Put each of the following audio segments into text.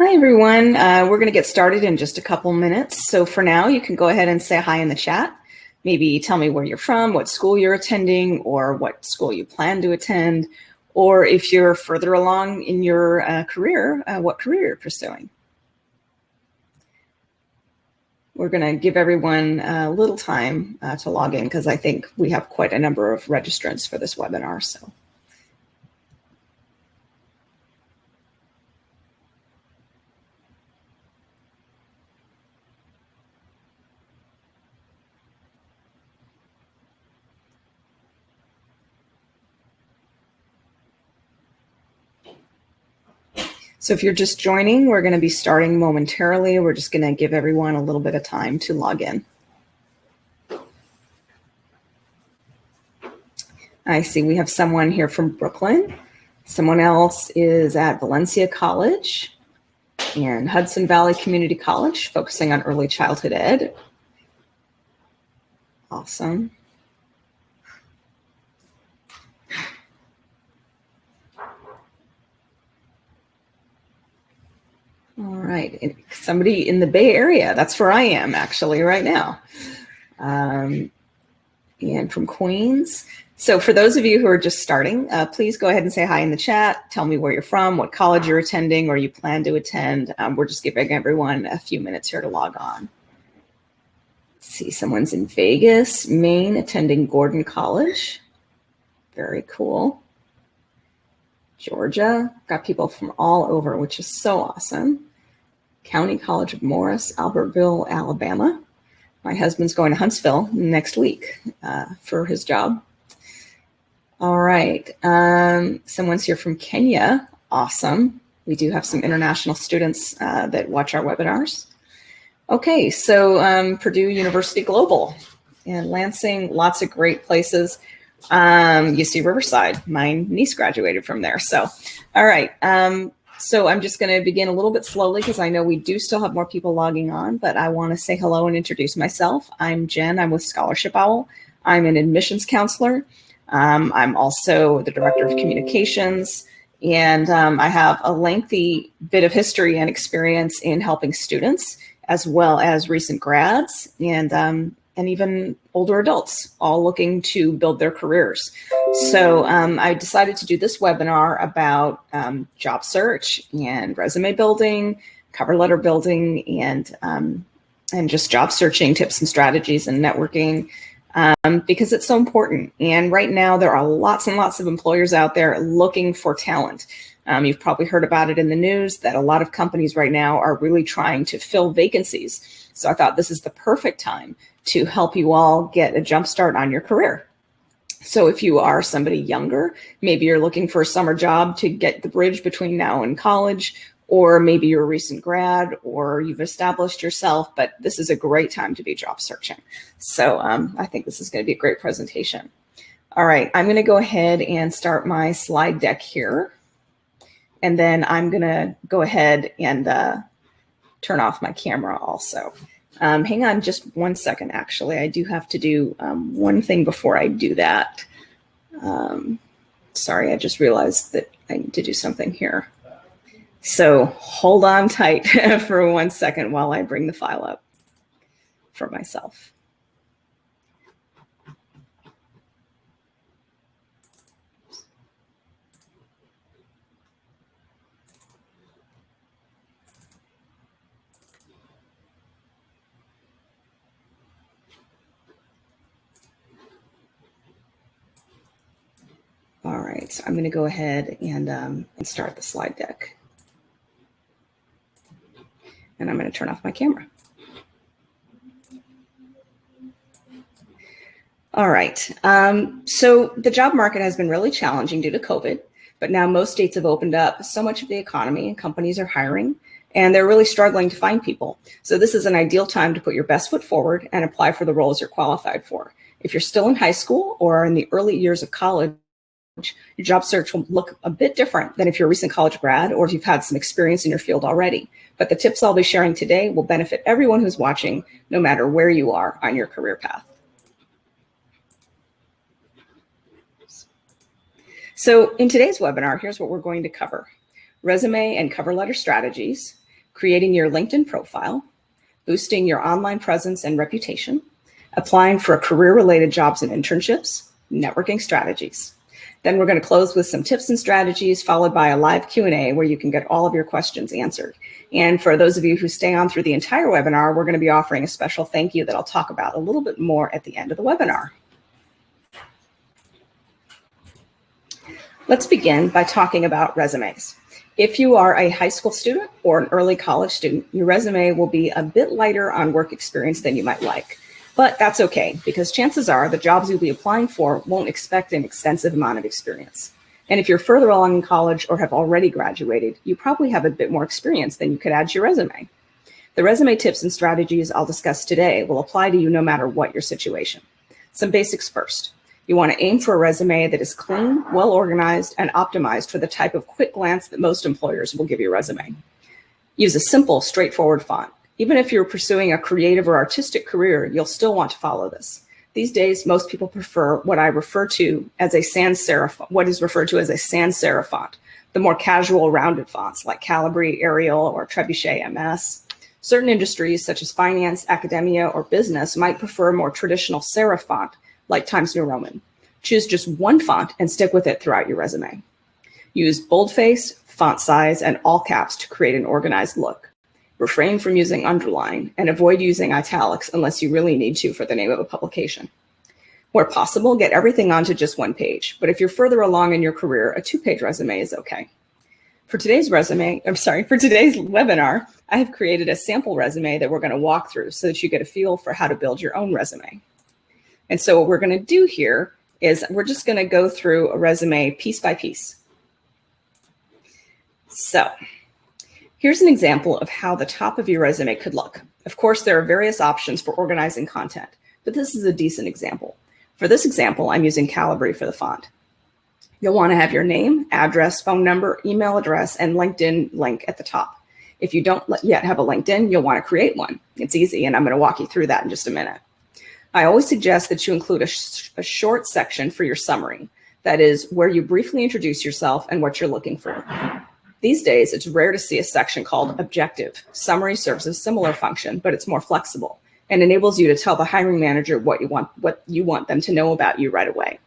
Hi, everyone. We're going to get started in just a couple minutes. So for now, you can go ahead and say hi in the chat. Maybe tell me where you're from, what school you're attending, or what school you plan to attend, or if you're further along in your career, what career you're pursuing. We're going to give everyone a little time to log in because I think we have quite a number of registrants for this webinar. So if you're just joining, we're going to be starting momentarily. We're just going to give everyone a little bit of time to log in. I see we have someone here from Brooklyn. Someone else is at Valencia College and Hudson Valley Community College, focusing on early childhood ed. Awesome. All right, somebody in the Bay Area. That's where I am actually right now. And from Queens. So for those of you who are just starting, please go ahead and say hi in the chat. Tell me where you're from, what college you're attending, or you plan to attend. We're just giving everyone a few minutes here to log on. Let's see, someone's in Vegas, Maine, attending Gordon College. Very cool. Georgia, got people from all over, which is so awesome. County College of Morris, Albertville, Alabama. My husband's going to Huntsville next week for his job. All right, someone's here from Kenya. Awesome. We do have some international students that watch our webinars. Okay, so Purdue University Global and Lansing, lots of great places. UC Riverside, my niece graduated from there. So, all right. So I'm just going to begin a little bit slowly because I know we do still have more people logging on, but I want to say hello and introduce myself. I'm Jen. I'm with Scholarship Owl. I'm an admissions counselor. I'm also the director of communications, and I have a lengthy bit of history and experience in helping students as well as recent grads and even older adults, all looking to build their careers. So I decided to do this webinar about job search and resume building, cover letter building, and just job searching tips and strategies and networking because it's so important. And right now there are lots and lots of employers out there looking for talent. You've probably heard about it in the news that a lot of companies right now are really trying to fill vacancies. So I thought this is the perfect time to help you all get a jump start on your career. So if you are somebody younger, maybe you're looking for a summer job to get the bridge between now and college, or maybe you're a recent grad or you've established yourself, but this is a great time to be job searching. So I think this is going to be a great presentation. All right, I'm going to go ahead and start my slide deck here. And then I'm going to go ahead and turn off my camera also. Hang on just 1 second, actually. I do have to do one thing before I do that. Sorry, I just realized that I need to do something here. So hold on tight for 1 second while I bring the file up for myself. All right, so I'm going to go ahead and start the slide deck. And I'm going to turn off my camera. All right, so the job market has been really challenging due to COVID, but now most states have opened up so much of the economy and companies are hiring, and they're really struggling to find people. So this is an ideal time to put your best foot forward and apply for the roles you're qualified for. If you're still in high school or in the early years of college, your job search will look a bit different than if you're a recent college grad or if you've had some experience in your field already. But the tips I'll be sharing today will benefit everyone who's watching, no matter where you are on your career path. So in today's webinar, here's what we're going to cover: resume and cover letter strategies, creating your LinkedIn profile, boosting your online presence and reputation, applying for career-related jobs and internships, networking strategies. Then we're going to close with some tips and strategies, followed by a live Q&A where you can get all of your questions answered. And for those of you who stay on through the entire webinar, we're going to be offering a special thank you that I'll talk about a little bit more at the end of the webinar. Let's begin by talking about resumes. If you are a high school student or an early college student, your resume will be a bit lighter on work experience than you might like. But that's okay, because chances are the jobs you'll be applying for won't expect an extensive amount of experience. And if you're further along in college or have already graduated, you probably have a bit more experience than you could add to your resume. The resume tips and strategies I'll discuss today will apply to you no matter what your situation. Some basics first. You want to aim for a resume that is clean, well organized, and optimized for the type of quick glance that most employers will give your resume. Use a simple, straightforward font. Even if you're pursuing a creative or artistic career, you'll still want to follow this. These days, most people prefer what is referred to as a sans serif font, the more casual, rounded fonts like Calibri, Arial, or Trebuchet MS. Certain industries, such as finance, academia, or business, might prefer a more traditional serif font, like Times New Roman. Choose just one font and stick with it throughout your resume. Use boldface, font size, and all caps to create an organized look. Refrain from using underline and avoid using italics unless you really need to for the name of a publication. Where possible, get everything onto just one page, but if you're further along in your career, a 2-page resume is okay. For today's webinar, I have created a sample resume that we're going to walk through so that you get a feel for how to build your own resume. And so what we're going to do here is we're just going to go through a resume piece by piece. So here's an example of how the top of your resume could look. Of course, there are various options for organizing content, but this is a decent example. For this example, I'm using Calibri for the font. You'll want to have your name, address, phone number, email address, and LinkedIn link at the top. If you don't yet have a LinkedIn, you'll want to create one. It's easy, and I'm going to walk you through that in just a minute. I always suggest that you include a short section for your summary. That is where you briefly introduce yourself and what you're looking for. These days, it's rare to see a section called Objective. Summary serves a similar function, but it's more flexible and enables you to tell the hiring manager what you want them to know about you right away.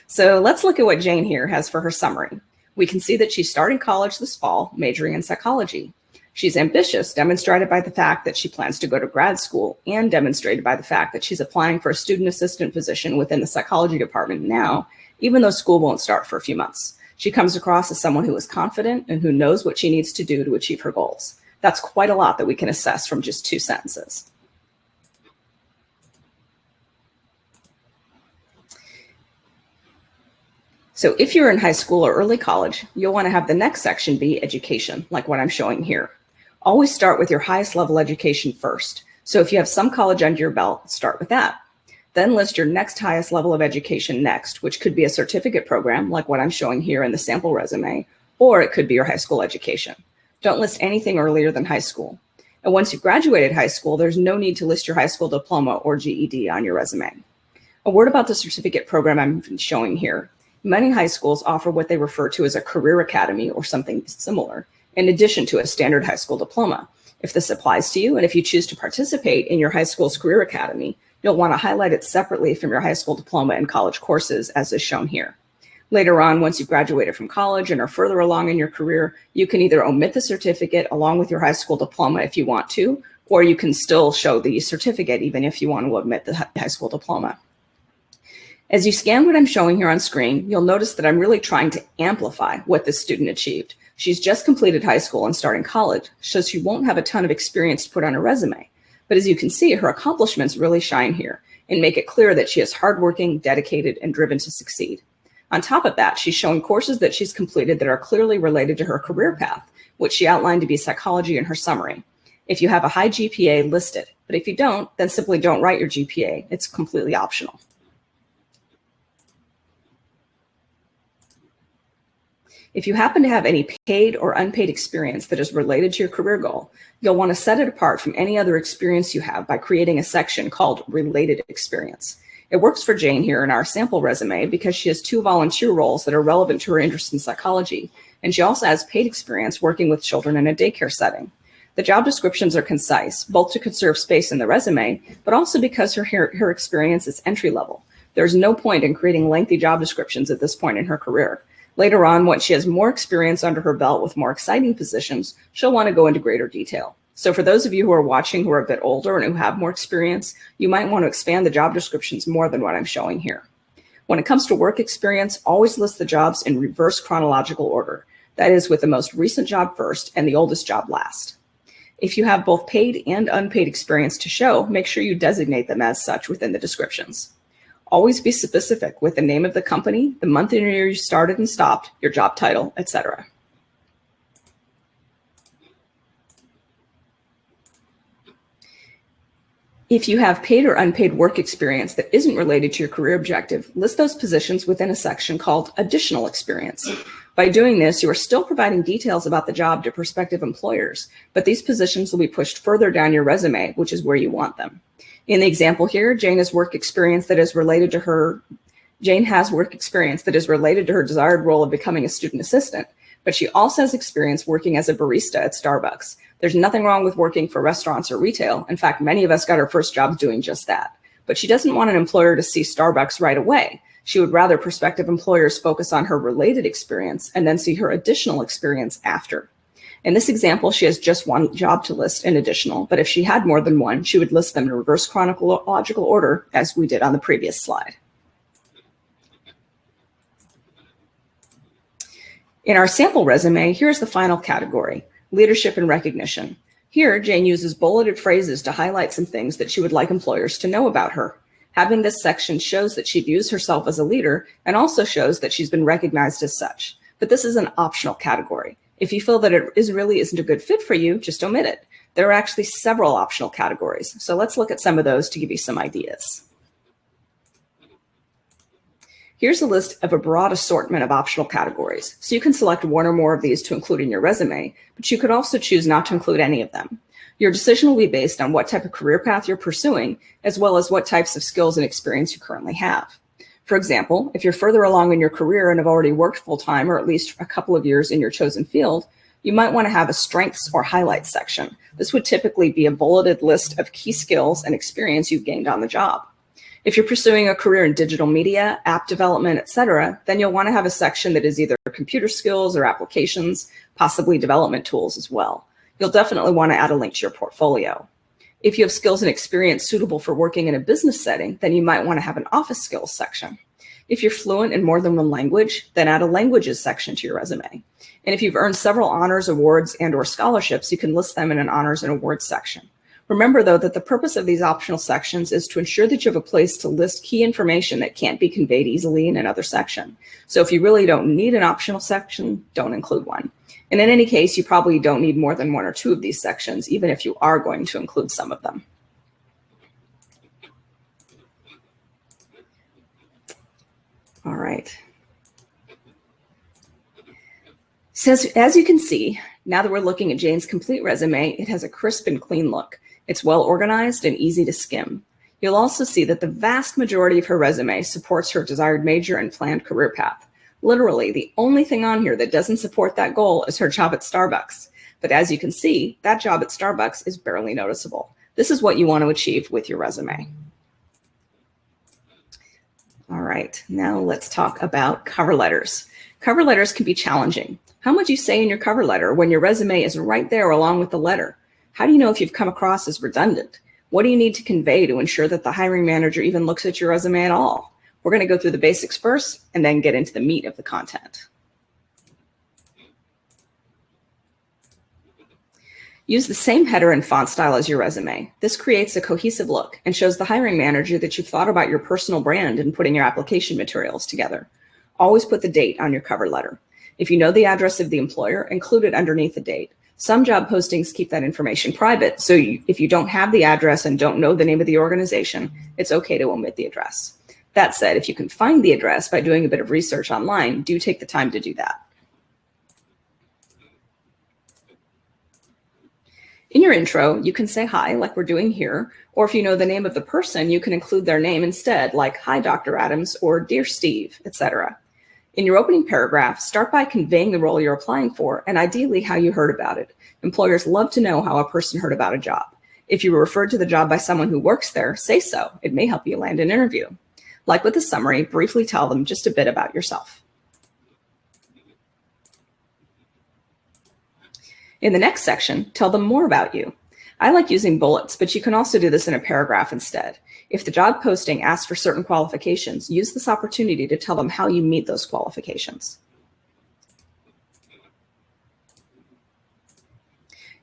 So let's look at what Jane here has for her summary. We can see that she's starting college this fall, majoring in psychology. She's ambitious, demonstrated by the fact that she plans to go to grad school, and demonstrated by the fact that she's applying for a student assistant position within the psychology department now, even though school won't start for a few months. She comes across as someone who is confident and who knows what she needs to do to achieve her goals. That's quite a lot that we can assess from just 2 sentences. So if you're in high school or early college, you'll want to have the next section be education, like what I'm showing here. Always start with your highest level education first. So if you have some college under your belt, start with that. Then list your next highest level of education next, which could be a certificate program, like what I'm showing here in the sample resume, or it could be your high school education. Don't list anything earlier than high school. And once you've graduated high school, there's no need to list your high school diploma or GED on your resume. A word about the certificate program I'm showing here. Many high schools offer what they refer to as a career academy or something similar, in addition to a standard high school diploma. If this applies to you, and if you choose to participate in your high school's career academy, you'll want to highlight it separately from your high school diploma and college courses, as is shown here. Later on, once you've graduated from college and are further along in your career, you can either omit the certificate along with your high school diploma if you want to, or you can still show the certificate even if you want to omit the high school diploma. As you scan what I'm showing here on screen, you'll notice that I'm really trying to amplify what this student achieved. She's just completed high school and starting college, so she won't have a ton of experience to put on her resume. But as you can see, her accomplishments really shine here and make it clear that she is hardworking, dedicated, and driven to succeed. On top of that, she's showing courses that she's completed that are clearly related to her career path, which she outlined to be psychology in her summary. If you have a high GPA, list it. But if you don't, then simply don't write your GPA. It's completely optional. If you happen to have any paid or unpaid experience that is related to your career goal, you'll want to set it apart from any other experience you have by creating a section called Related Experience. It works for Jane here in our sample resume because she has 2 volunteer roles that are relevant to her interest in psychology, and she also has paid experience working with children in a daycare setting. The job descriptions are concise, both to conserve space in the resume, but also because her experience is entry level. There's no point in creating lengthy job descriptions at this point in her career. Later on, once she has more experience under her belt with more exciting positions, she'll want to go into greater detail. So for those of you who are watching who are a bit older and who have more experience, you might want to expand the job descriptions more than what I'm showing here. When it comes to work experience, always list the jobs in reverse chronological order. That is, with the most recent job first and the oldest job last. If you have both paid and unpaid experience to show, make sure you designate them as such within the descriptions. Always be specific with the name of the company, the month and year you started and stopped, your job title, etc. If you have paid or unpaid work experience that isn't related to your career objective, list those positions within a section called Additional Experience. By doing this, you are still providing details about the job to prospective employers, but these positions will be pushed further down your resume, which is where you want them. In the example here, Jane has work experience that is related to her desired role of becoming a student assistant, but she also has experience working as a barista at Starbucks. There's nothing wrong with working for restaurants or retail. In fact, many of us got our first jobs doing just that. But she doesn't want an employer to see Starbucks right away. She would rather prospective employers focus on her related experience and then see her additional experience after. In this example, she has just one job to list in additional, but if she had more than one, she would list them in reverse chronological order as we did on the previous slide. In our sample resume, here's the final category, leadership and recognition. Here, Jane uses bulleted phrases to highlight some things that she would like employers to know about her. Having this section shows that she views herself as a leader and also shows that she's been recognized as such. But this is an optional category. If you feel that it really isn't a good fit for you, just omit it. There are actually several optional categories, so let's look at some of those to give you some ideas. Here's a list of a broad assortment of optional categories, so you can select one or more of these to include in your resume, but you could also choose not to include any of them. Your decision will be based on what type of career path you're pursuing, as well as what types of skills and experience you currently have. For example, if you're further along in your career and have already worked full-time or at least a couple of years in your chosen field, you might want to have a strengths or highlights section. This would typically be a bulleted list of key skills and experience you've gained on the job. If you're pursuing a career in digital media, app development, etc., then you'll want to have a section that is either computer skills or applications, possibly development tools as well. You'll definitely want to add a link to your portfolio. If you have skills and experience suitable for working in a business setting, then you might want to have an office skills section. If you're fluent in more than one language, then add a languages section to your resume. And if you've earned several honors, awards, and/or scholarships, you can list them in an honors and awards section. Remember, though, that the purpose of these optional sections is to ensure that you have a place to list key information that can't be conveyed easily in another section. So if you really don't need an optional section, don't include one. And in any case, you probably don't need more than one or two of these sections, even if you are going to include some of them. All right. So as you can see, now that we're looking at Jane's complete resume, it has a crisp and clean look. It's well organized and easy to skim. You'll also see that the vast majority of her resume supports her desired major and planned career path. Literally, the only thing on here that doesn't support that goal is her job at Starbucks. But as you can see, that job at Starbucks is barely noticeable. This is what you want to achieve with your resume. All right, now let's talk about cover letters. Cover letters can be challenging. How would you say in your cover letter when your resume is right there along with the letter? How do you know if you've come across as redundant? What do you need to convey to ensure that the hiring manager even looks at your resume at all? We're going to go through the basics first and then get into the meat of the content. Use the same header and font style as your resume. This creates a cohesive look and shows the hiring manager that you've thought about your personal brand in putting your application materials together. Always put the date on your cover letter. If you know the address of the employer, include it underneath the date. Some job postings keep that information private, so if you don't have the address and don't know the name of the organization, it's okay to omit the address. That said, if you can find the address by doing a bit of research online, do take the time to do that. In your intro, you can say hi, like we're doing here, or if you know the name of the person, you can include their name instead, like, "Hi, Dr. Adams," or "Dear Steve," etc. In your opening paragraph, start by conveying the role you're applying for and ideally how you heard about it. Employers love to know how a person heard about a job. If you were referred to the job by someone who works there, say so. It may help you land an interview. Like with the summary, briefly tell them just a bit about yourself. In the next section, tell them more about you. I like using bullets, but you can also do this in a paragraph instead. If the job posting asks for certain qualifications, use this opportunity to tell them how you meet those qualifications.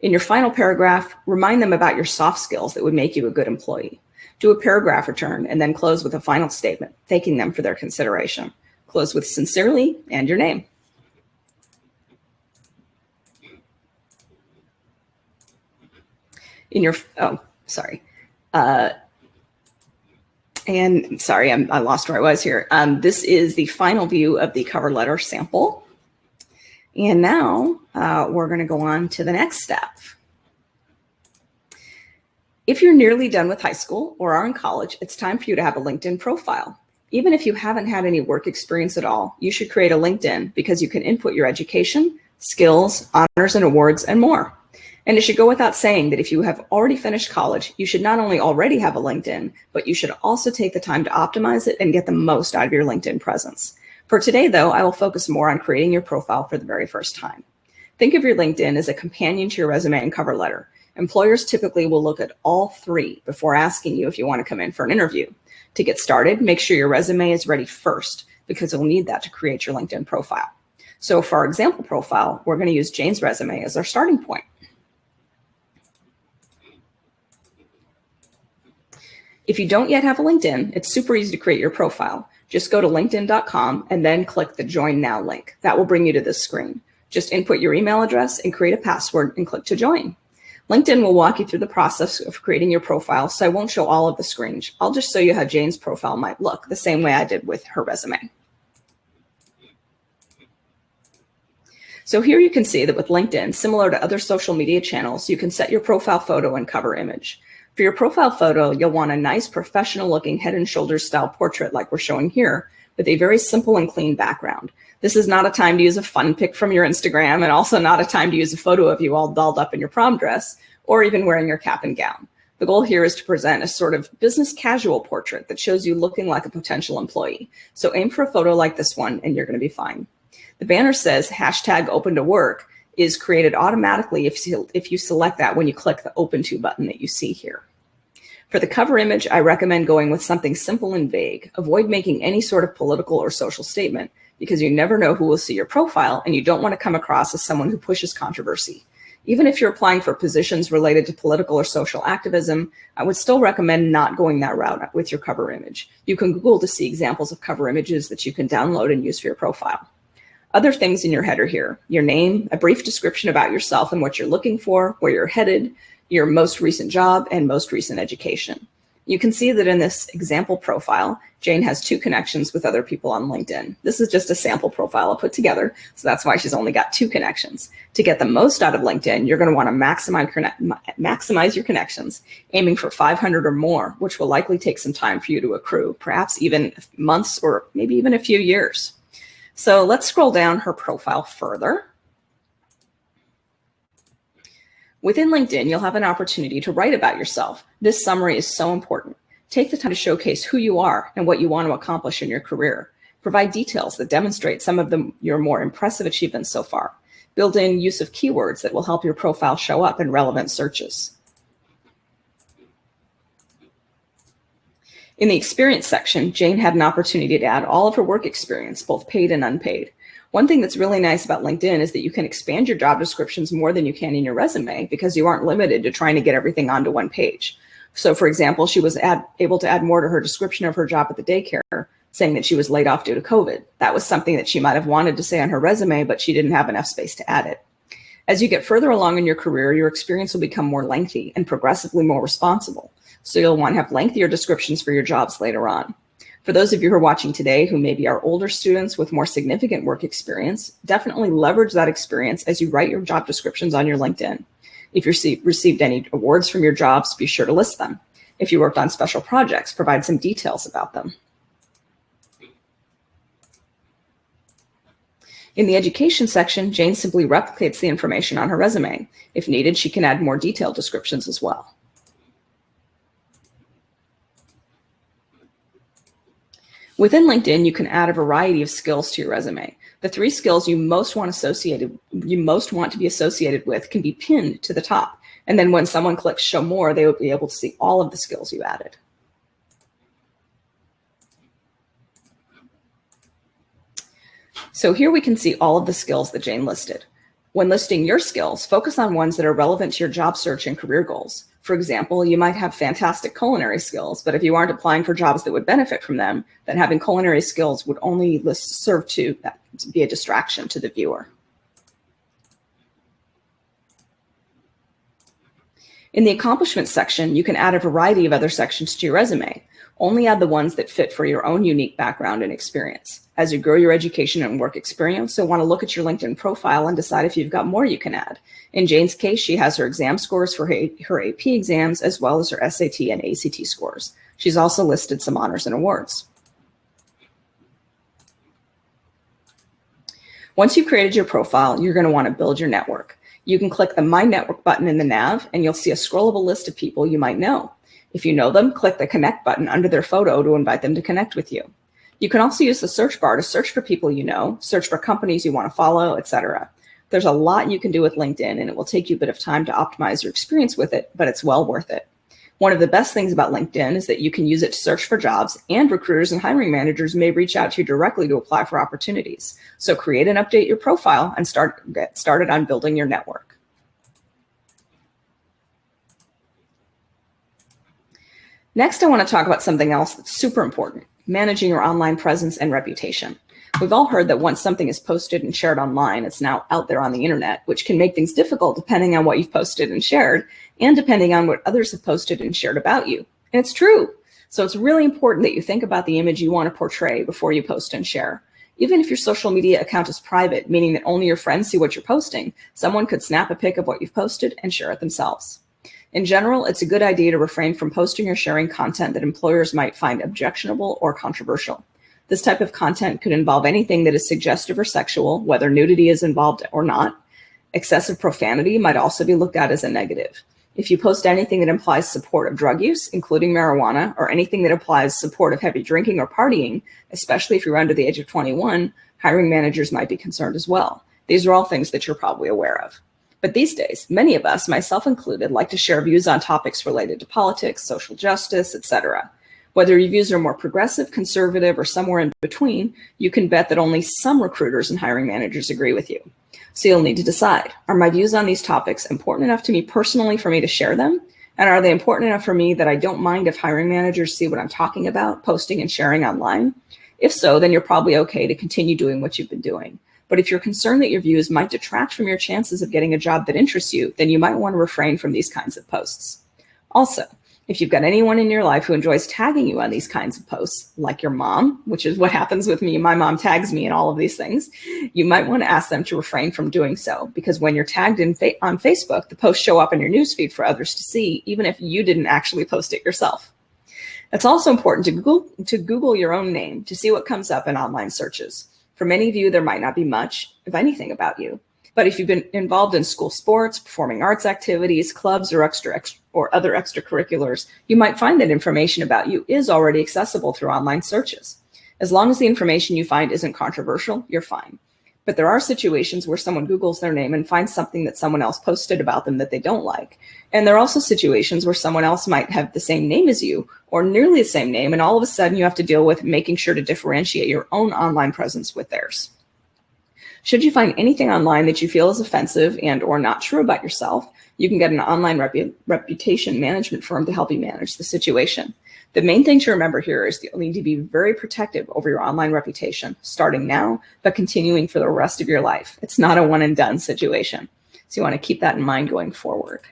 In your final paragraph, remind them about your soft skills that would make you a good employee. Do a paragraph return and then close with a final statement, thanking them for their consideration. Close with sincerely and your name. In your, I lost where I was here. This is the final view of the cover letter sample. And now we're going to go on to the next step. If you're nearly done with high school or are in college, it's time for you to have a LinkedIn profile. Even if you haven't had any work experience at all, you should create a LinkedIn because you can input your education, skills, honors and awards, and more. And it should go without saying that if you have already finished college, you should not only already have a LinkedIn, but you should also take the time to optimize it and get the most out of your LinkedIn presence. For today, though, I will focus more on creating your profile for the very first time. Think of your LinkedIn as a companion to your resume and cover letter. Employers typically will look at all three before asking you if you want to come in for an interview. To get started, make sure your resume is ready first because you'll need that to create your LinkedIn profile. So for our example profile, we're going to use Jane's resume as our starting point. If you don't yet have a LinkedIn, it's super easy to create your profile. Just go to linkedin.com and then click the Join Now link. That will bring you to this screen. Just input your email address and create a password and click to join. LinkedIn will walk you through the process of creating your profile, so I won't show all of the screens. I'll just show you how Jane's profile might look, the same way I did with her resume. So here you can see that with LinkedIn, similar to other social media channels, you can set your profile photo and cover image. For your profile photo, you'll want a nice professional looking head and shoulders style portrait like we're showing here with a very simple and clean background. This is not a time to use a fun pic from your Instagram and also not a time to use a photo of you all dolled up in your prom dress or even wearing your cap and gown. The goal here is to present a sort of business casual portrait that shows you looking like a potential employee. So aim for a photo like this one and you're going to be fine. The banner says #open-to-work is created automatically if you select that when you click the Open To button that you see here. For the cover image, I recommend going with something simple and vague. Avoid making any sort of political or social statement because you never know who will see your profile and you don't want to come across as someone who pushes controversy. Even if you're applying for positions related to political or social activism, I would still recommend not going that route with your cover image. You can Google to see examples of cover images that you can download and use for your profile. Other things in your header here, your name, a brief description about yourself and what you're looking for, where you're headed, your most recent job, and most recent education. You can see that in this example profile, Jane has 2 connections with other people on LinkedIn. This is just a sample profile I put together, so that's why she's only got 2 connections. To get the most out of LinkedIn, you're going to want to maximize your connections, aiming for 500 or more, which will likely take some time for you to accrue, perhaps even months or maybe even a few years. So let's scroll down her profile further. Within LinkedIn, you'll have an opportunity to write about yourself. This summary is so important. Take the time to showcase who you are and what you want to accomplish in your career. Provide details that demonstrate some of your more impressive achievements so far. Build in use of keywords that will help your profile show up in relevant searches. In the experience section, Jane had an opportunity to add all of her work experience, both paid and unpaid. One thing that's really nice about LinkedIn is that you can expand your job descriptions more than you can in your resume because you aren't limited to trying to get everything onto one page. So for example, she was able to add more to her description of her job at the daycare, saying that she was laid off due to COVID. That was something that she might have wanted to say on her resume, but she didn't have enough space to add it. As you get further along in your career, your experience will become more lengthy and progressively more responsible. So you'll want to have lengthier descriptions for your jobs later on. For those of you who are watching today who maybe are older students with more significant work experience, definitely leverage that experience as you write your job descriptions on your LinkedIn. If you received any awards from your jobs, be sure to list them. If you worked on special projects, provide some details about them. In the education section, Jane simply replicates the information on her resume. If needed, she can add more detailed descriptions as well. Within LinkedIn, you can add a variety of skills to your resume. The 3 skills you most want to be associated with can be pinned to the top. And then when someone clicks show more, they will be able to see all of the skills you added. So here we can see all of the skills that Jane listed. When listing your skills, focus on ones that are relevant to your job search and career goals. For example, you might have fantastic culinary skills, but if you aren't applying for jobs that would benefit from them, then having culinary skills would only serve to be a distraction to the viewer. In the accomplishments section, you can add a variety of other sections to your resume. Only add the ones that fit for your own unique background and experience. As you grow your education and work experience, you'll want to look at your LinkedIn profile and decide if you've got more you can add. In Jane's case, she has her exam scores for her AP exams, as well as her SAT and ACT scores. She's also listed some honors and awards. Once you've created your profile, you're going to want to build your network. You can click the My Network button in the nav, and you'll see a scrollable list of people you might know. If you know them, click the Connect button under their photo to invite them to connect with you. You can also use the search bar to search for people you know, search for companies you want to follow, etc. There's a lot you can do with LinkedIn, and it will take you a bit of time to optimize your experience with it, but it's well worth it. One of the best things about LinkedIn is that you can use it to search for jobs, and recruiters and hiring managers may reach out to you directly to apply for opportunities. So create and update your profile and get started on building your network. Next, I want to talk about something else that's super important: managing your online presence and reputation. We've all heard that once something is posted and shared online, it's now out there on the internet, which can make things difficult depending on what you've posted and shared, and depending on what others have posted and shared about you. And it's true. So it's really important that you think about the image you want to portray before you post and share. Even if your social media account is private, meaning that only your friends see what you're posting, someone could snap a pic of what you've posted and share it themselves. In general, it's a good idea to refrain from posting or sharing content that employers might find objectionable or controversial. This type of content could involve anything that is suggestive or sexual, whether nudity is involved or not. Excessive profanity might also be looked at as a negative. If you post anything that implies support of drug use, including marijuana, or anything that implies support of heavy drinking or partying, especially if you're under the age of 21, hiring managers might be concerned as well. These are all things that you're probably aware of. But these days, many of us, myself included, like to share views on topics related to politics, social justice, etc. Whether your views are more progressive, conservative, or somewhere in between, you can bet that only some recruiters and hiring managers agree with you. So you'll need to decide, are my views on these topics important enough to me personally for me to share them? And are they important enough for me that I don't mind if hiring managers see what I'm talking about, posting and sharing online? If so, then you're probably okay to continue doing what you've been doing. But if you're concerned that your views might detract from your chances of getting a job that interests you, then you might want to refrain from these kinds of posts. Also, if you've got anyone in your life who enjoys tagging you on these kinds of posts, like your mom, which is what happens with me, my mom tags me in all of these things, you might want to ask them to refrain from doing so, because when you're tagged on Facebook, the posts show up in your newsfeed for others to see, even if you didn't actually post it yourself. It's also important to Google your own name to see what comes up in online searches. For many of you, there might not be much, if anything, about you. But if you've been involved in school sports, performing arts activities, clubs, or other extracurriculars, you might find that information about you is already accessible through online searches. As long as the information you find isn't controversial, you're fine. But there are situations where someone Googles their name and finds something that someone else posted about them that they don't like. And there are also situations where someone else might have the same name as you, or nearly the same name, and all of a sudden you have to deal with making sure to differentiate your own online presence with theirs. Should you find anything online that you feel is offensive and or not true about yourself, you can get an online reputation management firm to help you manage the situation. The main thing to remember here is that you'll need to be very protective over your online reputation, starting now, but continuing for the rest of your life. It's not a one and done situation. So you want to keep that in mind going forward.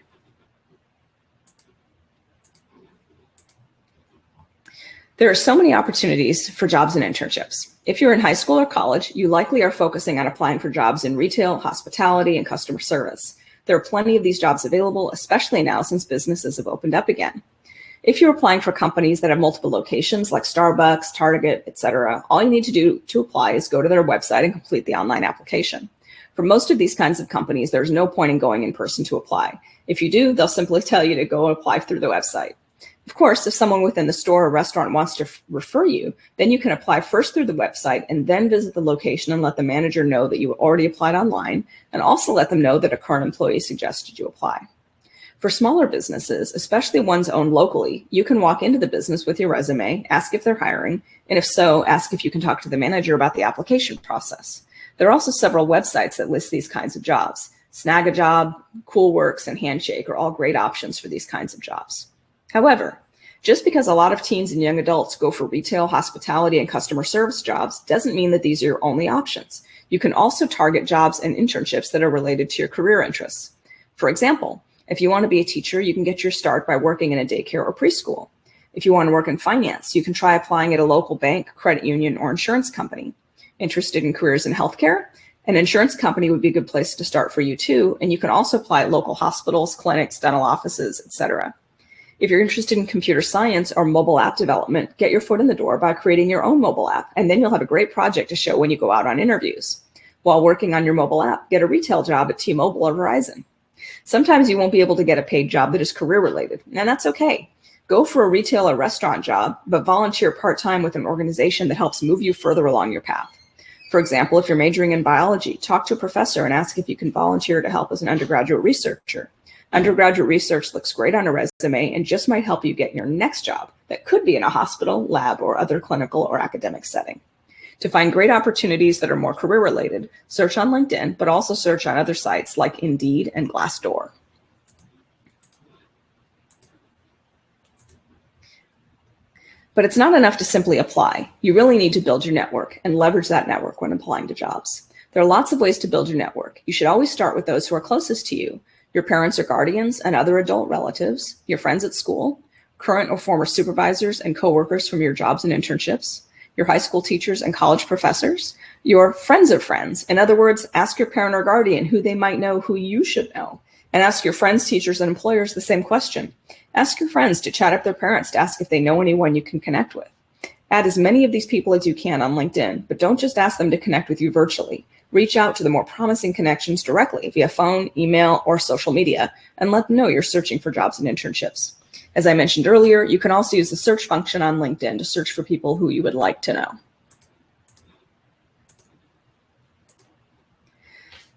There are so many opportunities for jobs and internships. If you're in high school or college, you likely are focusing on applying for jobs in retail, hospitality, and customer service. There are plenty of these jobs available, especially now since businesses have opened up again. If you're applying for companies that have multiple locations like Starbucks, Target, etc., all you need to do to apply is go to their website and complete the online application. For most of these kinds of companies, there's no point in going in person to apply. If you do, they'll simply tell you to go apply through the website. Of course, if someone within the store or restaurant wants to refer you, then you can apply first through the website and then visit the location and let the manager know that you already applied online, and also let them know that a current employee suggested you apply. For smaller businesses, especially ones owned locally, you can walk into the business with your resume, ask if they're hiring, and if so, ask if you can talk to the manager about the application process. There are also several websites that list these kinds of jobs. Snag a Job, Coolworks, and Handshake are all great options for these kinds of jobs. However, just because a lot of teens and young adults go for retail, hospitality, and customer service jobs doesn't mean that these are your only options. You can also target jobs and internships that are related to your career interests. For example, if you want to be a teacher, you can get your start by working in a daycare or preschool. If you want to work in finance, you can try applying at a local bank, credit union, or insurance company. Interested in careers in healthcare? An insurance company would be a good place to start for you too, and you can also apply at local hospitals, clinics, dental offices, etc. If you're interested in computer science or mobile app development, get your foot in the door by creating your own mobile app, and then you'll have a great project to show when you go out on interviews. While working on your mobile app, get a retail job at T-Mobile or Verizon. Sometimes you won't be able to get a paid job that is career related, and that's okay. Go for a retail or restaurant job, but volunteer part-time with an organization that helps move you further along your path. For example, if you're majoring in biology, talk to a professor and ask if you can volunteer to help as an undergraduate researcher. Undergraduate research looks great on a resume and just might help you get your next job that could be in a hospital, lab, or other clinical or academic setting. To find great opportunities that are more career related, search on LinkedIn, but also search on other sites like Indeed and Glassdoor. But it's not enough to simply apply. You really need to build your network and leverage that network when applying to jobs. There are lots of ways to build your network. You should always start with those who are closest to you, your parents or guardians and other adult relatives, your friends at school, current or former supervisors and coworkers from your jobs and internships, your high school teachers and college professors, your friends of friends. In other words, ask your parent or guardian who they might know who you should know, and ask your friends, teachers, and employers the same question. Ask your friends to chat up their parents to ask if they know anyone you can connect with. Add as many of these people as you can on LinkedIn, but don't just ask them to connect with you virtually. Reach out to the more promising connections directly via phone, email, or social media, and let them know you're searching for jobs and internships. As I mentioned earlier, you can also use the search function on LinkedIn to search for people who you would like to know.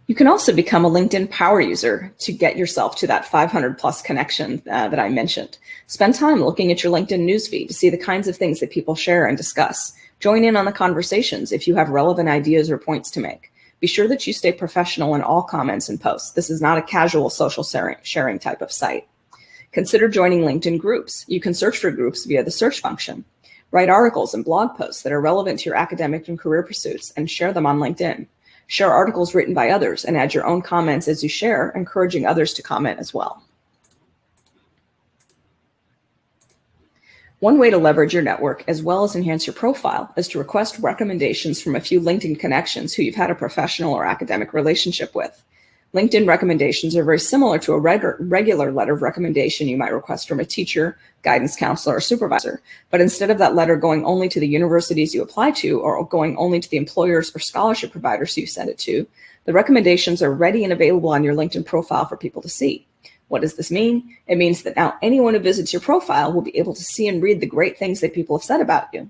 You can also become a LinkedIn power user to get yourself to that 500 plus connection that I mentioned. Spend time looking at your LinkedIn newsfeed to see the kinds of things that people share and discuss. Join in on the conversations if you have relevant ideas or points to make. Be sure that you stay professional in all comments and posts. This is not a casual social sharing type of site. Consider joining LinkedIn groups. You can search for groups via the search function. Write articles and blog posts that are relevant to your academic and career pursuits and share them on LinkedIn. Share articles written by others and add your own comments as you share, encouraging others to comment as well. One way to leverage your network as well as enhance your profile is to request recommendations from a few LinkedIn connections who you've had a professional or academic relationship with. LinkedIn recommendations are very similar to a regular letter of recommendation you might request from a teacher, guidance counselor, or supervisor. But instead of that letter going only to the universities you apply to or going only to the employers or scholarship providers you send it to, the recommendations are ready and available on your LinkedIn profile for people to see. What does this mean? It means that now anyone who visits your profile will be able to see and read the great things that people have said about you.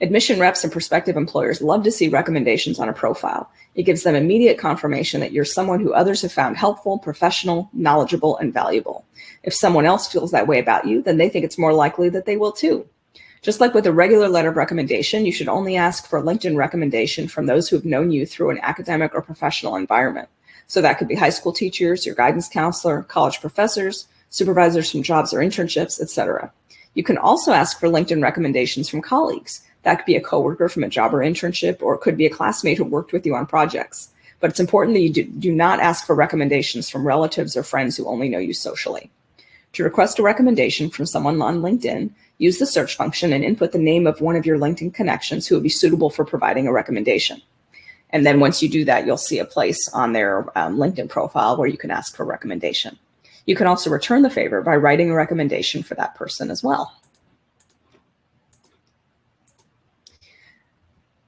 Admission reps and prospective employers love to see recommendations on a profile. It gives them immediate confirmation that you're someone who others have found helpful, professional, knowledgeable, and valuable. If someone else feels that way about you, then they think it's more likely that they will too. Just like with a regular letter of recommendation, you should only ask for a LinkedIn recommendation from those who have known you through an academic or professional environment. So that could be high school teachers, your guidance counselor, college professors, supervisors from jobs or internships, etc. You can also ask for LinkedIn recommendations from colleagues. That could be a coworker from a job or internship, or it could be a classmate who worked with you on projects. But it's important that you do not ask for recommendations from relatives or friends who only know you socially. To request a recommendation from someone on LinkedIn, use the search function and input the name of one of your LinkedIn connections who would be suitable for providing a recommendation. And then once you do that, you'll see a place on their LinkedIn profile where you can ask for a recommendation. You can also return the favor by writing a recommendation for that person as well.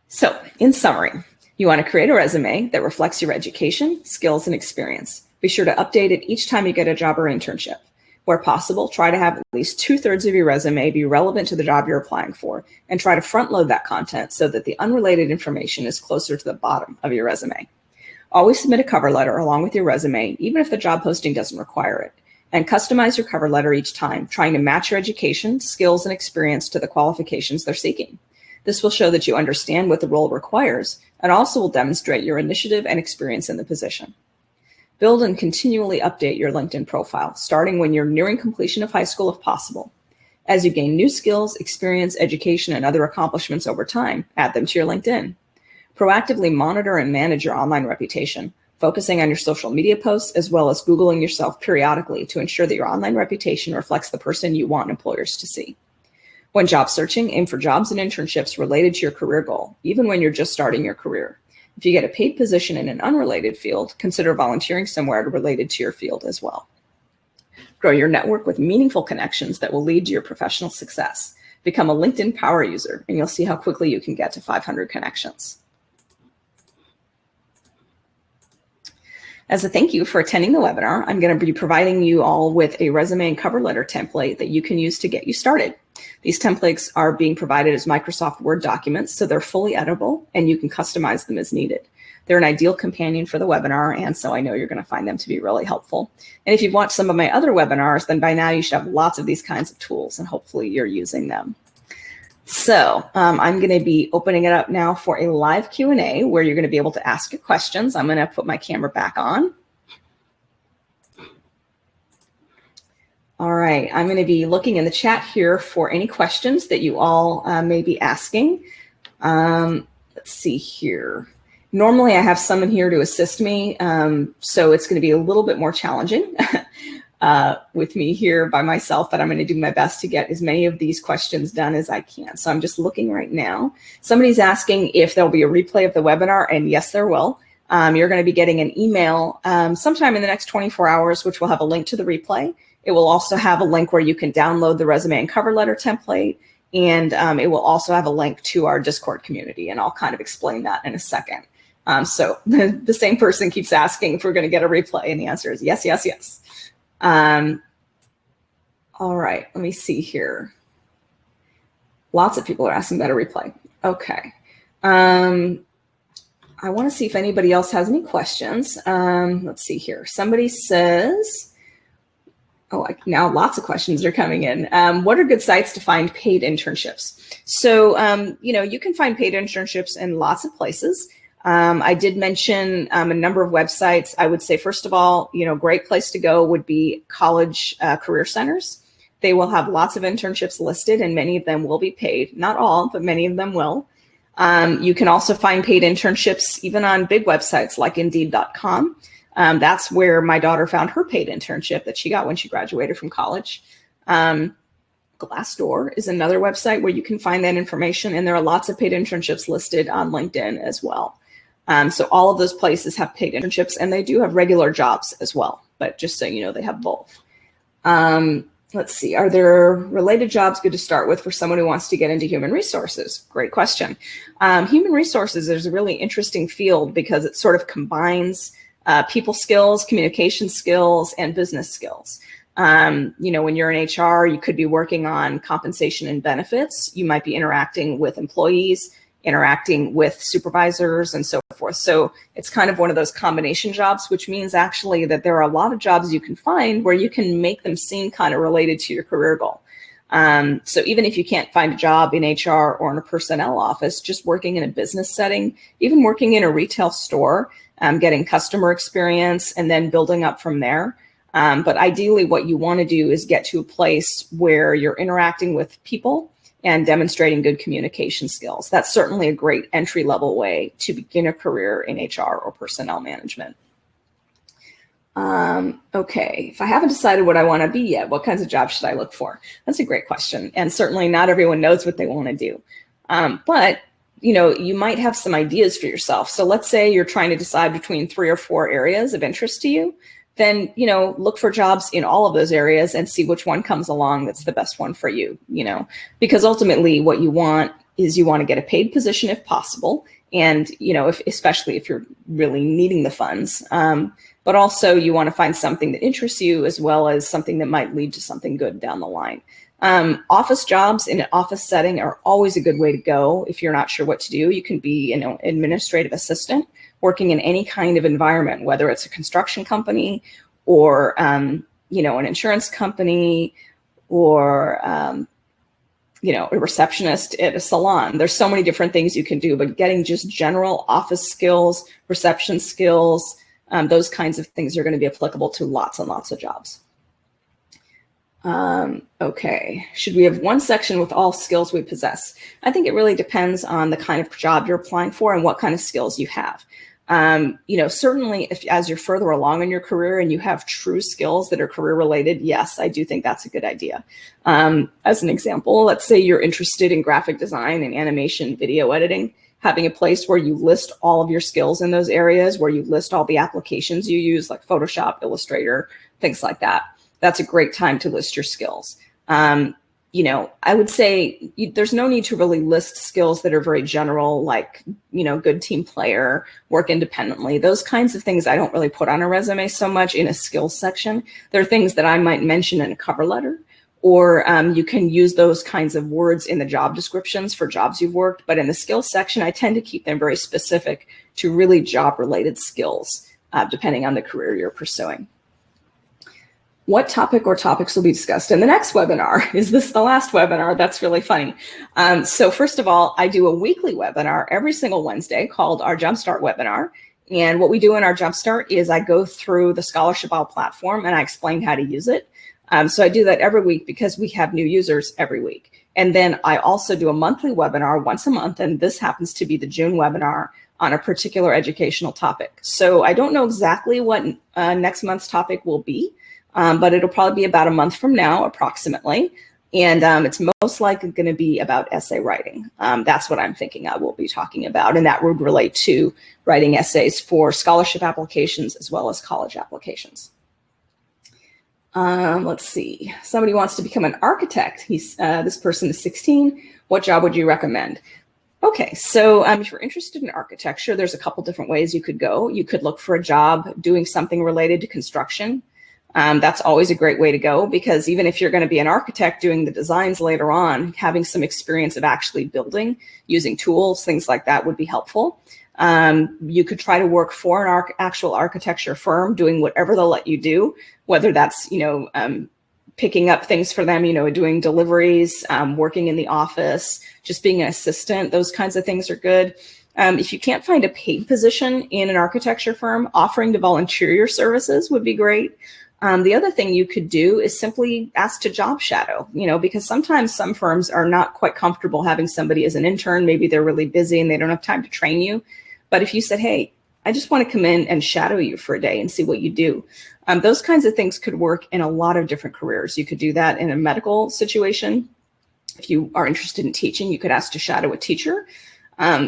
So, in summary, you want to create a resume that reflects your education, skills, and experience. Be sure to update it each time you get a job or internship. Where possible, try to have at least 2/3 of your resume be relevant to the job you're applying for, and try to front load that content so that the unrelated information is closer to the bottom of your resume. Always submit a cover letter along with your resume, even if the job posting doesn't require it. And customize your cover letter each time, trying to match your education, skills, and experience to the qualifications they're seeking. This will show that you understand what the role requires and also will demonstrate your initiative and experience in the position. Build and continually update your LinkedIn profile, starting when you're nearing completion of high school if possible. As you gain new skills, experience, education, and other accomplishments over time, add them to your LinkedIn. Proactively monitor and manage your online reputation, focusing on your social media posts as well as Googling yourself periodically to ensure that your online reputation reflects the person you want employers to see. When job searching, aim for jobs and internships related to your career goal, even when you're just starting your career. If you get a paid position in an unrelated field, consider volunteering somewhere related to your field as well. Grow your network with meaningful connections that will lead to your professional success. Become a LinkedIn power user, and you'll see how quickly you can get to 500 connections. As a thank you for attending the webinar, I'm going to be providing you all with a resume and cover letter template that you can use to get you started. These templates are being provided as Microsoft Word documents, so they're fully editable and you can customize them as needed. They're an ideal companion for the webinar, and so I know you're going to find them to be really helpful. And if you've watched some of my other webinars, then by now you should have lots of these kinds of tools, and hopefully you're using them. So I'm going to be opening it up now for a live Q&A where you're going to be able to ask your questions. I'm going to put my camera back on. All right, I'm going to be looking in the chat here for any questions that you all may be asking. Let's see here. Normally I have someone here to assist me, so it's going to be a little bit more challenging with me here by myself, but I'm going to do my best to get as many of these questions done as I can. So I'm just looking right now. Somebody's asking if there'll be a replay of the webinar, and yes, there will. You're going to be getting an email sometime in the next 24 hours, which will have a link to the replay. It will also have a link where you can download the resume and cover letter template, and it will also have a link to our Discord community, and I'll kind of explain that in a second. So the same person keeps asking if we're going to get a replay, and the answer is yes, yes, yes. All right, let me see here. Lots of people are asking about a replay. Okay. I want to see if anybody else has any questions. Let's see here. Somebody says, now lots of questions are coming in. What are good sites to find paid internships? So, you can find paid internships in lots of places. I did mention a number of websites. I would say, first of all, great place to go would be college career centers. They will have lots of internships listed, and many of them will be paid. Not all, but many of them will. You can also find paid internships even on big websites like Indeed.com. That's where my daughter found her paid internship that she got when she graduated from college. Glassdoor is another website where you can find that information, and there are lots of paid internships listed on LinkedIn as well. So all of those places have paid internships, and they do have regular jobs as well, but just so you know, they have both. Let's see, are there related jobs good to start with for someone who wants to get into human resources? Great question. Human resources is a really interesting field because it sort of combines people skills, communication skills, and business skills. When you're in HR, you could be working on compensation and benefits. You might be interacting with employees, interacting with supervisors, and so forth. So it's kind of one of those combination jobs, which means actually that there are a lot of jobs you can find where you can make them seem kind of related to your career goal. So even if you can't find a job in HR or in a personnel office, just working in a business setting, even working in a retail store, getting customer experience and then building up from there. But ideally what you want to do is get to a place where you're interacting with people and demonstrating good communication skills. That's certainly a great entry-level way to begin a career in HR or personnel management. Okay, if I haven't decided what I want to be yet, what kinds of jobs should I look for? That's a great question. And certainly not everyone knows what they want to do. But you might have some ideas for yourself. So let's say you're trying to decide between 3 or 4 areas of interest to you. then, look for jobs in all of those areas and see which one comes along that's the best one for you, because ultimately what you want is you want to get a paid position if possible. And, especially if you're really needing the funds, but also you want to find something that interests you as well as something that might lead to something good down the line. Office jobs in an office setting are always a good way to go. If you're not sure what to do, you can be an administrative assistant working in any kind of environment, whether it's a construction company or, an insurance company or, a receptionist at a salon. There's so many different things you can do, but getting just general office skills, reception skills, those kinds of things are going to be applicable to lots and lots of jobs. Okay, should we have one section with all skills we possess? I think it really depends on the kind of job you're applying for and what kind of skills you have. Certainly as you're further along in your career and you have true skills that are career related, yes, I do think that's a good idea. As an example, let's say you're interested in graphic design and animation, video editing, having a place where you list all of your skills in those areas, where you list all the applications you use, like Photoshop, Illustrator, things like that. That's a great time to list your skills. I would say there's no need to really list skills that are very general, like, good team player, work independently. Those kinds of things I don't really put on a resume so much in a skills section. There are things that I might mention in a cover letter, or you can use those kinds of words in the job descriptions for jobs you've worked. But in the skills section, I tend to keep them very specific to really job-related skills, depending on the career you're pursuing. What topic or topics will be discussed in the next webinar? Is this the last webinar? That's really funny. So first of all, I do a weekly webinar every single Wednesday called our Jumpstart Webinar. And what we do in our Jumpstart is I go through the Scholarship Owl platform and I explain how to use it. So I do that every week because we have new users every week. And then I also do a monthly webinar once a month, and this happens to be the June webinar on a particular educational topic. So I don't know exactly what next month's topic will be. But it'll probably be about a month from now, approximately. And it's most likely going to be about essay writing. That's what I'm thinking I will be talking about. And that would relate to writing essays for scholarship applications as well as college applications. Let's see. Somebody wants to become an architect. This person is 16. What job would you recommend? Okay, so if you're interested in architecture, there's a couple different ways you could go. You could look for a job doing something related to construction. That's always a great way to go, because even if you're going to be an architect doing the designs later on, having some experience of actually building, using tools, things like that would be helpful. You could try to work for an actual architecture firm doing whatever they'll let you do, whether that's, picking up things for them, doing deliveries, working in the office, just being an assistant. Those kinds of things are good. If you can't find a paid position in an architecture firm, offering to volunteer your services would be great. The other thing you could do is simply ask to job shadow, because sometimes some firms are not quite comfortable having somebody as an intern. Maybe they're really busy and they don't have time to train you. But if you said, hey, I just want to come in and shadow you for a day and see what you do. Those kinds of things could work in a lot of different careers. You could do that in a medical situation. If you are interested in teaching, you could ask to shadow a teacher.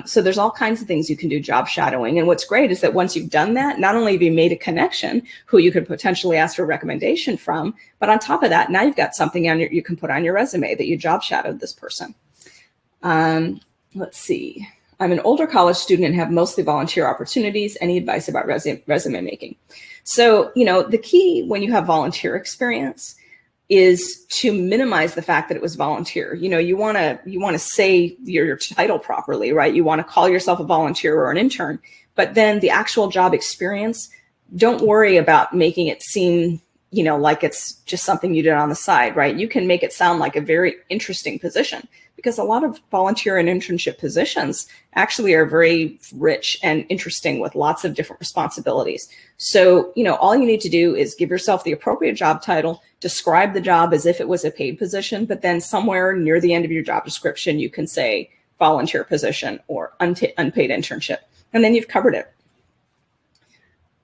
So there's all kinds of things you can do job shadowing. And what's great is that once you've done that, not only have you made a connection who you could potentially ask for a recommendation from, but on top of that, now you've got something you can put on your resume that you job shadowed this person. Let's see. I'm an older college student and have mostly volunteer opportunities. Any advice about resume making? So, the key when you have volunteer experience is to minimize the fact that it was volunteer. You want to say your title properly, right? You want to call yourself a volunteer or an intern, but then the actual job experience, don't worry about making it seem, like it's just something you did on the side, right? You can make it sound like a very interesting position, because a lot of volunteer and internship positions actually are very rich and interesting with lots of different responsibilities. So, all you need to do is give yourself the appropriate job title, describe the job as if it was a paid position, but then somewhere near the end of your job description, you can say volunteer position or unpaid internship, and then you've covered it.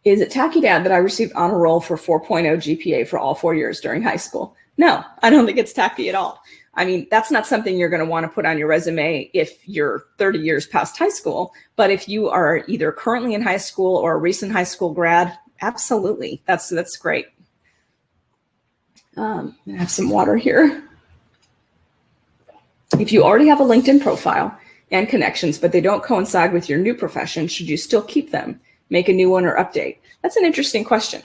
Is it tacky to add that I received honor roll for 4.0 GPA for all 4 years during high school? No, I don't think it's tacky at all. I mean, that's not something you're going to want to put on your resume if you're 30 years past high school. But if you are either currently in high school or a recent high school grad, absolutely. That's great. I have some water here. If you already have a LinkedIn profile and connections, but they don't coincide with your new profession, should you still keep them, make a new one, or update? That's an interesting question.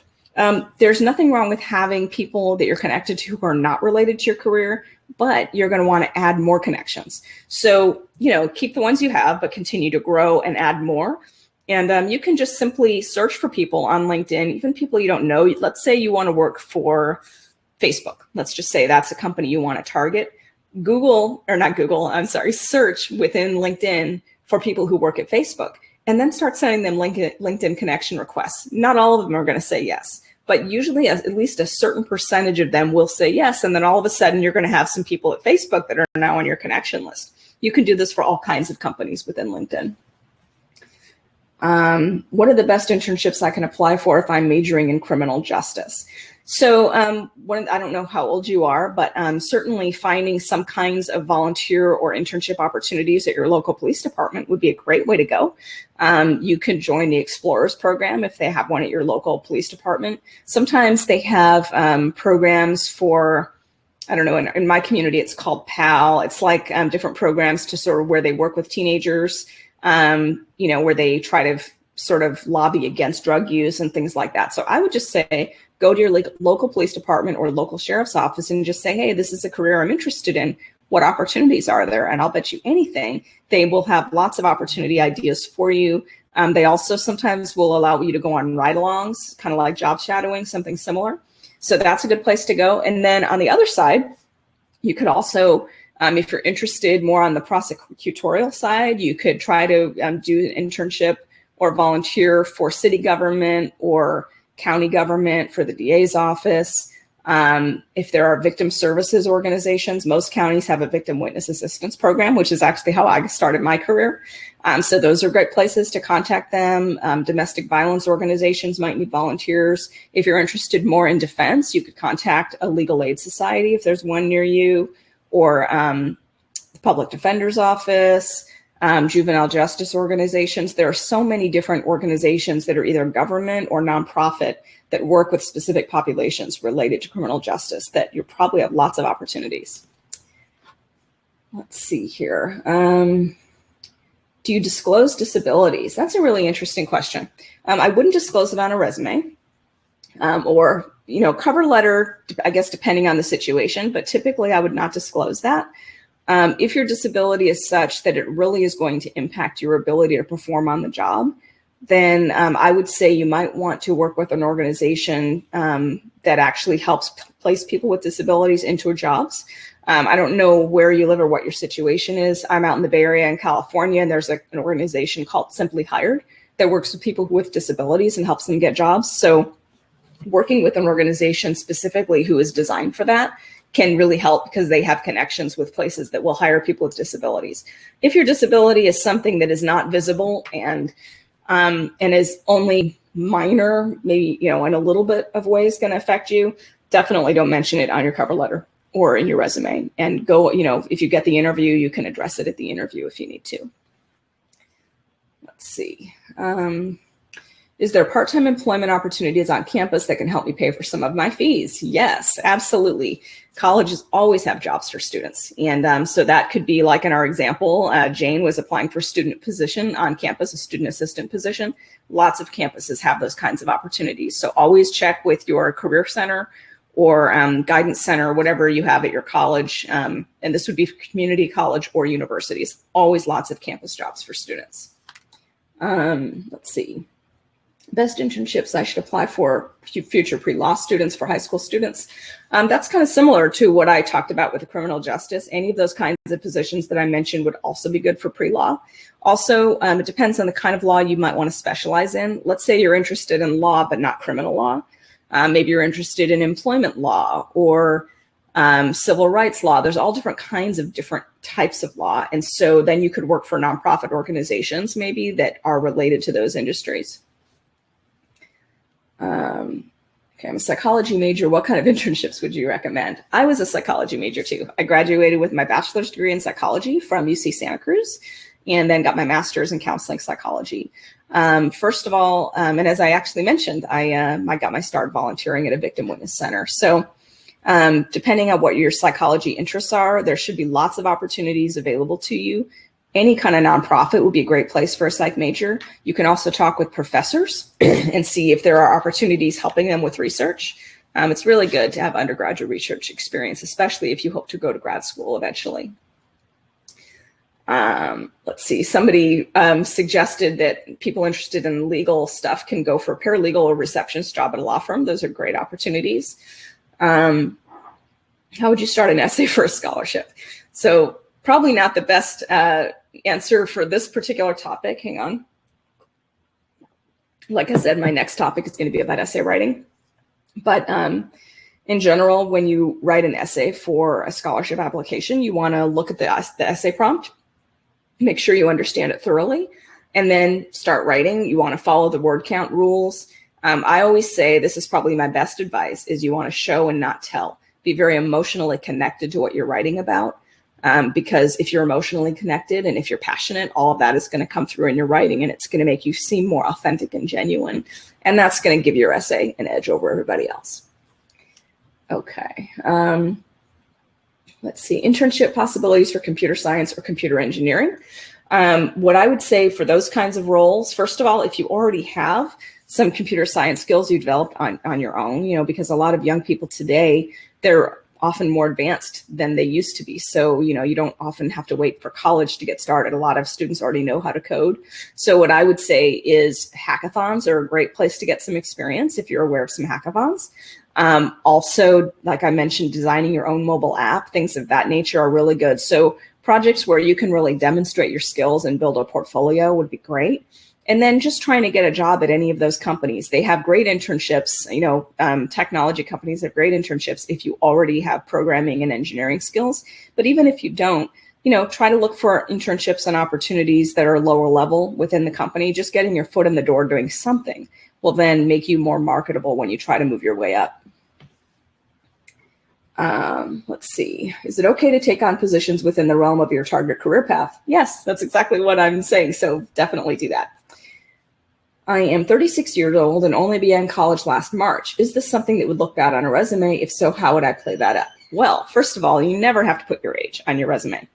There's nothing wrong with having people that you're connected to who are not related to your career, but you're going to want to add more connections. So, keep the ones you have, but continue to grow and add more. And you can just simply search for people on LinkedIn, even people you don't know. Let's say you want to work for Facebook. Let's just say that's a company you want to target. Search within LinkedIn for people who work at Facebook, and then start sending them LinkedIn connection requests. Not all of them are going to say yes, but usually at least a certain percentage of them will say yes. And then all of a sudden you're going to have some people at Facebook that are now on your connection list. You can do this for all kinds of companies within LinkedIn. What are the best internships I can apply for if I'm majoring in criminal justice? So I don't know how old you are, but certainly finding some kinds of volunteer or internship opportunities at your local police department would be a great way to go. You can join the Explorers program if they have one at your local police department. Sometimes they have programs for, I don't know, in my community, it's called PAL. It's like different programs to sort of where they work with teenagers, where they try to sort of lobby against drug use and things like that. So I would just say, go to your local police department or local sheriff's office and just say, hey, this is a career I'm interested in. What opportunities are there? And I'll bet you anything, they will have lots of opportunity ideas for you. They also sometimes will allow you to go on ride-alongs, kind of like job shadowing, something similar. So that's a good place to go. And then on the other side, you could also, if you're interested more on the prosecutorial side, you could try to do an internship or volunteer for city government or county government, for the DA's office. If there are victim services organizations, most counties have a victim witness assistance program, which is actually how I started my career. So those are great places to contact them. Domestic violence organizations might need volunteers. If you're interested more in defense, you could contact a legal aid society if there's one near you, or the public defender's office, juvenile justice organizations. There are so many different organizations that are either government or nonprofit that work with specific populations related to criminal justice that you probably have lots of opportunities. Let's see here. Do you disclose disabilities? That's a really interesting question. I wouldn't disclose it on a resume or, cover letter, I guess, depending on the situation, but typically I would not disclose that. If your disability is such that it really is going to impact your ability to perform on the job, then I would say you might want to work with an organization that actually helps place people with disabilities into jobs. I don't know where you live or what your situation is. I'm out in the Bay Area in California, and there's an organization called Simply Hired that works with people with disabilities and helps them get jobs. So working with an organization specifically who is designed for that can really help, because they have connections with places that will hire people with disabilities. If your disability is something that is not visible and is only minor, maybe, in a little bit of ways going to affect you, definitely don't mention it on your cover letter or in your resume. And go, if you get the interview, you can address it at the interview if you need to. Let's see. Is there part-time employment opportunities on campus that can help me pay for some of my fees? Yes, absolutely. Colleges always have jobs for students. And so that could be like in our example, Jane was applying for a student position on campus, a student assistant position. Lots of campuses have those kinds of opportunities. So always check with your career center or guidance center, whatever you have at your college. And this would be for community college or universities. Always lots of campus jobs for students. Let's see. Best internships I should apply for future pre-law students, for high school students. That's kind of similar to what I talked about with the criminal justice. Any of those kinds of positions that I mentioned would also be good for pre-law. Also, it depends on the kind of law you might want to specialize in. Let's say you're interested in law, but not criminal law. Maybe you're interested in employment law or civil rights law. There's all different kinds of different types of law. And so then you could work for nonprofit organizations maybe that are related to those industries. Okay, I'm a psychology major. What kind of internships would you recommend? I was a psychology major too. I graduated with my bachelor's degree in psychology from UC Santa Cruz, and then got my master's in counseling psychology. First of all, and as I actually mentioned, I got my start volunteering at a victim witness center. So depending on what your psychology interests are, there should be lots of opportunities available to you. Any kind of nonprofit would be a great place for a psych major. You can also talk with professors and see if there are opportunities helping them with research. It's really good to have undergraduate research experience, especially if you hope to go to grad school eventually. Let's see, somebody suggested that people interested in legal stuff can go for a paralegal or receptionist job at a law firm. Those are great opportunities. How would you start an essay for a scholarship? So probably not the best answer for this particular topic. Hang on. Like I said, my next topic is going to be about essay writing. But in general, when you write an essay for a scholarship application, you want to look at the essay prompt, make sure you understand it thoroughly, and then start writing. You want to follow the word count rules. I always say, this is probably my best advice, is you want to show and not tell. Be very emotionally connected to what you're writing about. Because if you're emotionally connected and if you're passionate, all of that is going to come through in your writing, and it's going to make you seem more authentic and genuine. And that's going to give your essay an edge over everybody else. Okay. Let's see. Internship possibilities for computer science or computer engineering. What I would say for those kinds of roles, first of all, if you already have some computer science skills you developed on your own, because a lot of young people today, they're often more advanced than they used to be. So, you don't often have to wait for college to get started. A lot of students already know how to code. So what I would say is hackathons are a great place to get some experience if you're aware of some hackathons. Also, like I mentioned, designing your own mobile app, things of that nature are really good. So projects where you can really demonstrate your skills and build a portfolio would be great. And then just trying to get a job at any of those companies. They have great internships, technology companies have great internships if you already have programming and engineering skills. But even if you don't, try to look for internships and opportunities that are lower level within the company. Just getting your foot in the door doing something will then make you more marketable when you try to move your way up. Let's see. Is it okay to take on positions within the realm of your target career path? Yes, that's exactly what I'm saying. So definitely do that. I am 36 years old and only began college last March. Is this something that would look bad on a resume? If so, how would I play that up? Well, first of all, you never have to put your age on your resume.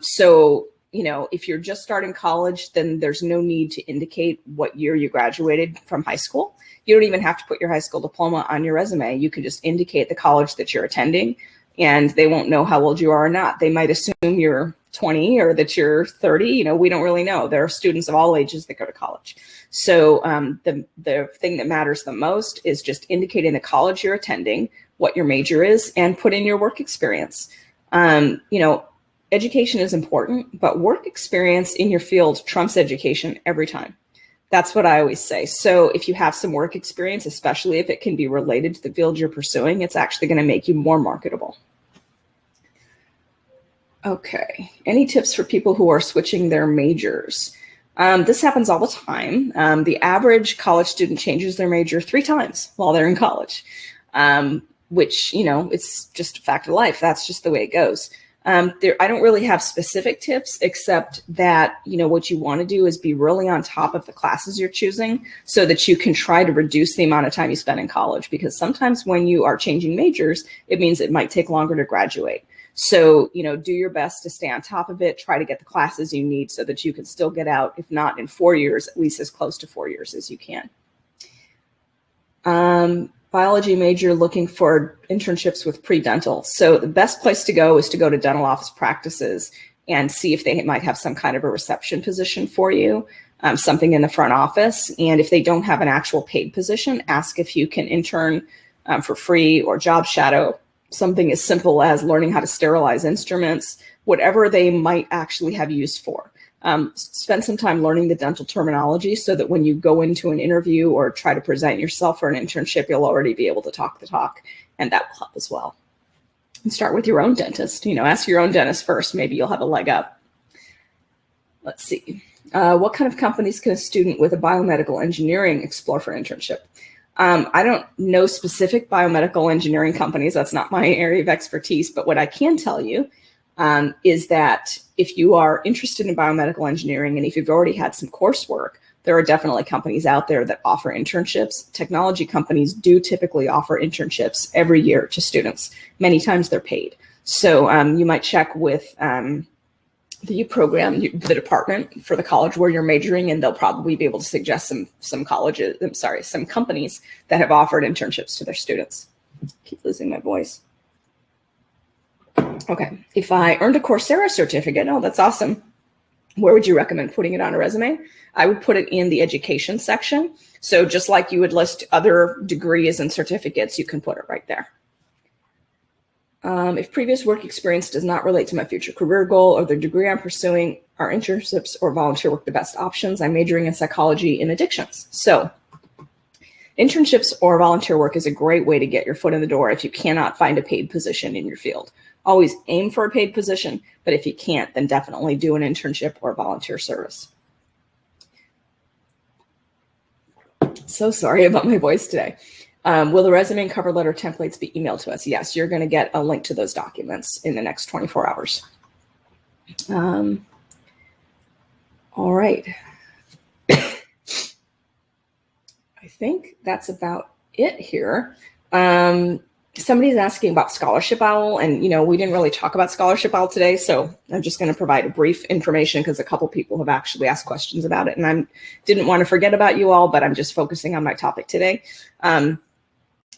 So, if you're just starting college, then there's no need to indicate what year you graduated from high school. You don't even have to put your high school diploma on your resume. You can just indicate the college that you're attending, and they won't know how old you are or not. They might assume you're 20 or that you're 30. We don't really know. There are students of all ages that go to college. So the thing that matters the most is just indicating the college you're attending, what your major is, and put in your work experience. Education is important, but work experience in your field trumps education every time. That's what I always say. So if you have some work experience, especially if it can be related to the field you're pursuing, it's actually going to make you more marketable. Okay. Any tips for people who are switching their majors? This happens all the time. The average college student changes their major 3 times while they're in college, which, it's just a fact of life. That's just the way it goes. I don't really have specific tips, except that, what you want to do is be really on top of the classes you're choosing so that you can try to reduce the amount of time you spend in college, because sometimes when you are changing majors, it means it might take longer to graduate. So, do your best to stay on top of it, try to get the classes you need so that you can still get out, if not in 4 years, at least as close to 4 years as you can. Biology major looking for internships with pre-dental. So the best place to go is to go to dental office practices and see if they might have some kind of a reception position for you, something in the front office. And if they don't have an actual paid position, ask if you can intern for free or job shadow. Something as simple as learning how to sterilize instruments, whatever they might actually have use for. Spend some time learning the dental terminology so that when you go into an interview or try to present yourself for an internship, you'll already be able to talk the talk, and that will help as well. And start with your own dentist. Ask your own dentist first. Maybe you'll have a leg up. Let's see. What kind of companies can a student with a biomedical engineering explore for internship? I don't know specific biomedical engineering companies. That's not my area of expertise. But what I can tell you is that if you are interested in biomedical engineering and if you've already had some coursework, there are definitely companies out there that offer internships. Technology companies do typically offer internships every year to students. Many times they're paid. So you might check with the program, the department for the college where you're majoring, and they'll probably be able to suggest some companies that have offered internships to their students. Keep losing my voice. Okay, if I earned a Coursera certificate, oh, that's awesome. Where would you recommend putting it on a resume? I would put it in the education section. So just like you would list other degrees and certificates, you can put it right there. If previous work experience does not relate to my future career goal or the degree I'm pursuing, are internships or volunteer work the best options? I'm majoring in psychology in addictions. So internships or volunteer work is a great way to get your foot in the door if you cannot find a paid position in your field. Always aim for a paid position, but if you can't, then definitely do an internship or volunteer service. So sorry about my voice today. Will the resume and cover letter templates be emailed to us? Yes, you're going to get a link to those documents in the next 24 hours. All right. I think that's about it here. Somebody's asking about Scholarship Owl, and we didn't really talk about Scholarship Owl today, so I'm just going to provide a brief information because a couple people have actually asked questions about it, and I didn't want to forget about you all, but I'm just focusing on my topic today.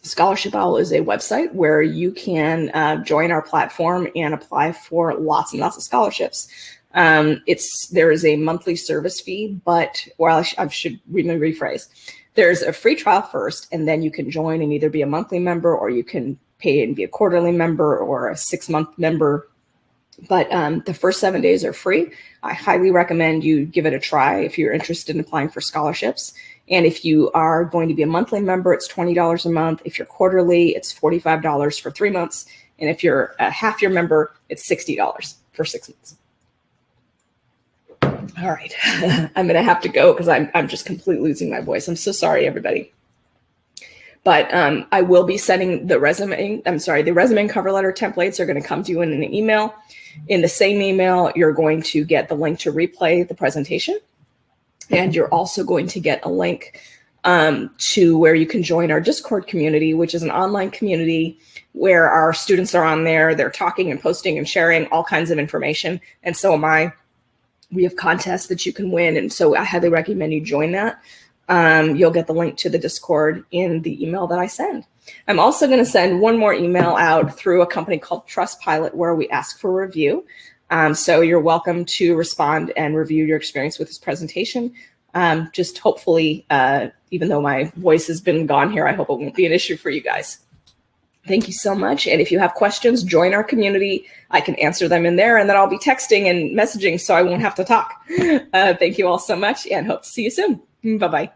Scholarship Owl is a website where you can join our platform and apply for lots and lots of scholarships. There is a monthly service fee, but I should rephrase. There's a free trial first, and then you can join and either be a monthly member, or you can pay and be a quarterly member or a 6-month member. But the first 7 days are free. I highly recommend you give it a try if you're interested in applying for scholarships. And if you are going to be a monthly member, it's $20 a month. If you're quarterly, it's $45 for 3 months. And if you're a half-year member, it's $60 for 6 months. All right, I'm going to have to go because I'm just completely losing my voice. I'm so sorry, everybody. But I will be sending the resume and cover letter templates are going to come to you in an email. In the same email, you're going to get the link to replay the presentation. And you're also going to get a link to where you can join our Discord community, which is an online community where our students are on there. They're talking and posting and sharing all kinds of information. And so am I. We have contests that you can win. And so I highly recommend you join that. You'll get the link to the Discord in the email that I send. I'm also going to send one more email out through a company called Trustpilot where we ask for a review. So you're welcome to respond and review your experience with this presentation. Just hopefully, even though my voice has been gone here, I hope it won't be an issue for you guys. Thank you so much. And if you have questions, join our community. I can answer them in there, and then I'll be texting and messaging so I won't have to talk. Thank you all so much, and hope to see you soon. Bye-bye.